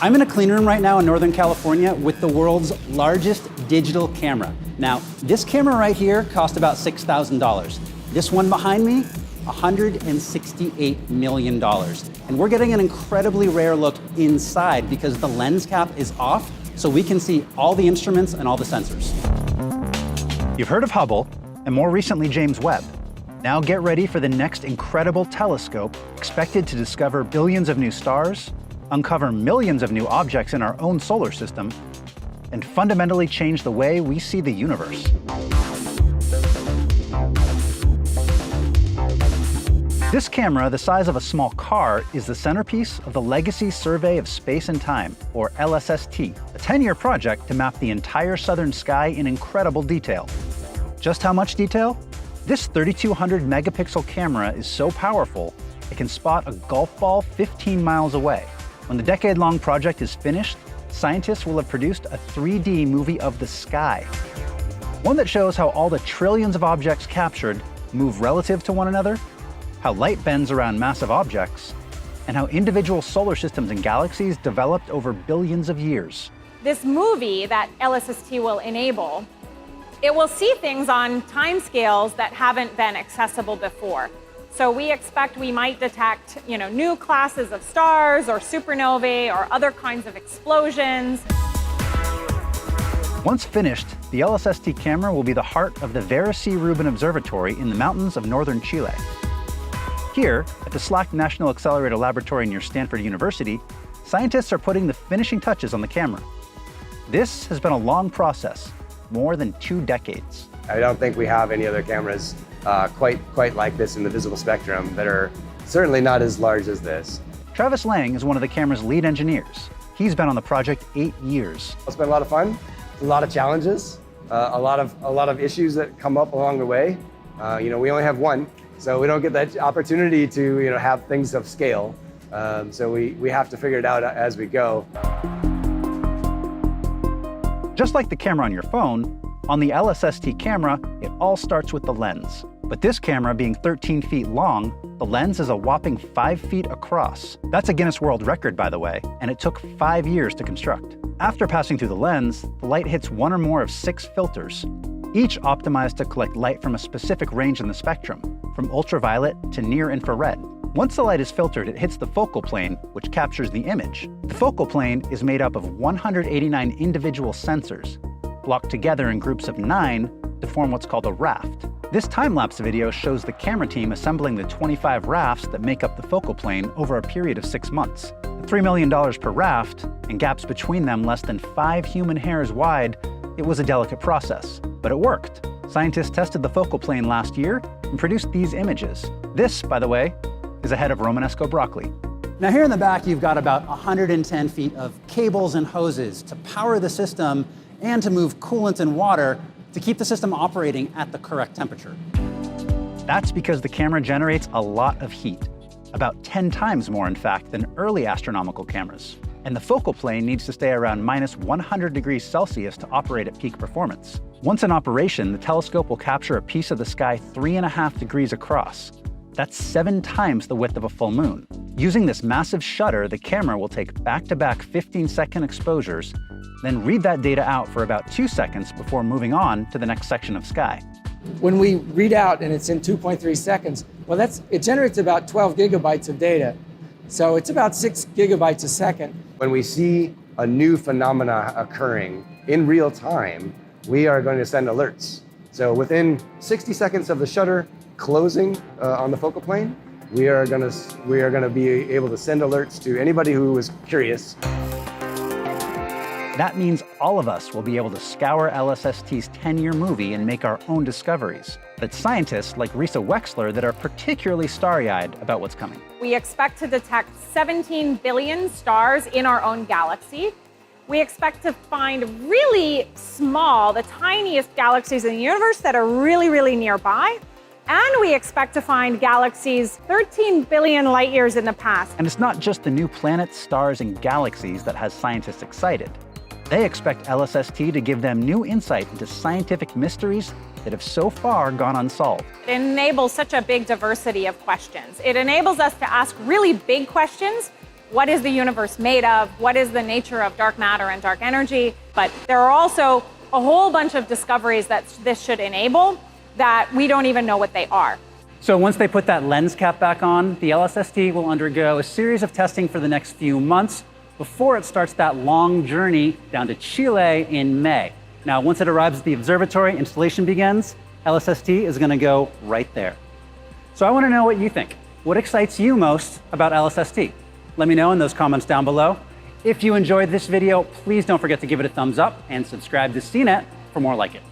I'm in a clean room right now in Northern California with the world's largest digital camera. Now, this camera right here cost about $6,000. This one behind me, $168 million. And we're getting an incredibly rare look inside because the lens cap is off, so we can see all the instruments and all the sensors. You've heard of Hubble, and more recently James Webb. Now get ready for the next incredible telescope expected to discover billions of new stars, uncover millions of new objects in our own solar system, and fundamentally change the way we see the universe. This camera, the size of a small car, is the centerpiece of the Legacy Survey of Space and Time, or LSST, a 10-year project to map the entire southern sky in incredible detail. Just how much detail? This 3,200 megapixel camera is so powerful, it can spot a golf ball 15 miles away. When the decade-long project is finished, scientists will have produced a 3D movie of the sky. One that shows how all the trillions of objects captured move relative to one another, how light bends around massive objects, and how individual solar systems and galaxies developed over billions of years. This movie that LSST will enable, it will see things on timescales that haven't been accessible before. So we expect we might detect, new classes of stars or supernovae or other kinds of explosions. Once finished, the LSST camera will be the heart of the Vera C. Rubin Observatory in the mountains of northern Chile. Here, at the SLAC National Accelerator Laboratory near Stanford University, scientists are putting the finishing touches on the camera. This has been a long process, more than 2 decades. I don't think we have any other cameras quite like this in the visible spectrum that are certainly not as large as this. Travis Lang is one of the camera's lead engineers. He's been on the project 8 years. It's been a lot of fun, a lot of challenges, a lot of issues that come up along the way. We only have one. So we don't get that opportunity to have things of scale. So we have to figure it out as we go. Just like the camera on your phone, on the LSST camera, it all starts with the lens. But this camera being 13 feet long, the lens is a whopping 5 feet across. That's a Guinness World Record, by the way, and it took 5 years to construct. After passing through the lens, the light hits one or more of 6 filters, each optimized to collect light from a specific range in the spectrum, from ultraviolet to near-infrared. Once the light is filtered, it hits the focal plane, which captures the image. The focal plane is made up of 189 individual sensors, blocked together in groups of 9 to form what's called a raft. This time-lapse video shows the camera team assembling the 25 rafts that make up the focal plane over a period of 6 months. At $3 million per raft, and gaps between them less than 5 human hairs wide, it was a delicate process, but it worked. Scientists tested the focal plane last year and produced these images. This, by the way, is a head of Romanesco broccoli. Now here in the back, you've got about 110 feet of cables and hoses to power the system and to move coolant and water to keep the system operating at the correct temperature. That's because the camera generates a lot of heat, about 10 times more, in fact, than early astronomical cameras. And the focal plane needs to stay around minus 100 degrees Celsius to operate at peak performance. Once in operation, the telescope will capture a piece of the sky 3.5 degrees across. That's 7 times the width of a full moon. Using this massive shutter, the camera will take back-to-back 15-second exposures, then read that data out for about 2 seconds before moving on to the next section of sky. When we read out and it's in 2.3 seconds, well, it generates about 12 gigabytes of data. So it's about 6 gigabytes a second. When we see a new phenomena occurring in real time, we are going to send alerts. So within 60 seconds of the shutter closing on the focal plane, we are going to be able to send alerts to anybody who is curious. That means all of us will be able to scour LSST's 10-year movie and make our own discoveries. But it's scientists like Risa Wexler that are particularly starry-eyed about what's coming. We expect to detect 17 billion stars in our own galaxy. We expect to find really small, the tiniest galaxies in the universe that are really, really nearby. And we expect to find galaxies 13 billion light years in the past. And it's not just the new planets, stars, and galaxies that has scientists excited. They expect LSST to give them new insight into scientific mysteries that have so far gone unsolved. It enables such a big diversity of questions. It enables us to ask really big questions what is the universe made of, what is the nature of dark matter and dark energy. But there are also a whole bunch of discoveries that this should enable that we don't even know what they are. So once they put that lens cap back on, the LSST will undergo a series of testing for the next few months before it starts that long journey down to Chile in May. Now, once it arrives at the observatory, installation begins, LSST is going to go right there. So I want to know what you think. What excites you most about LSST? Let me know in those comments down below. If you enjoyed this video, please don't forget to give it a thumbs up and subscribe to CNET for more like it.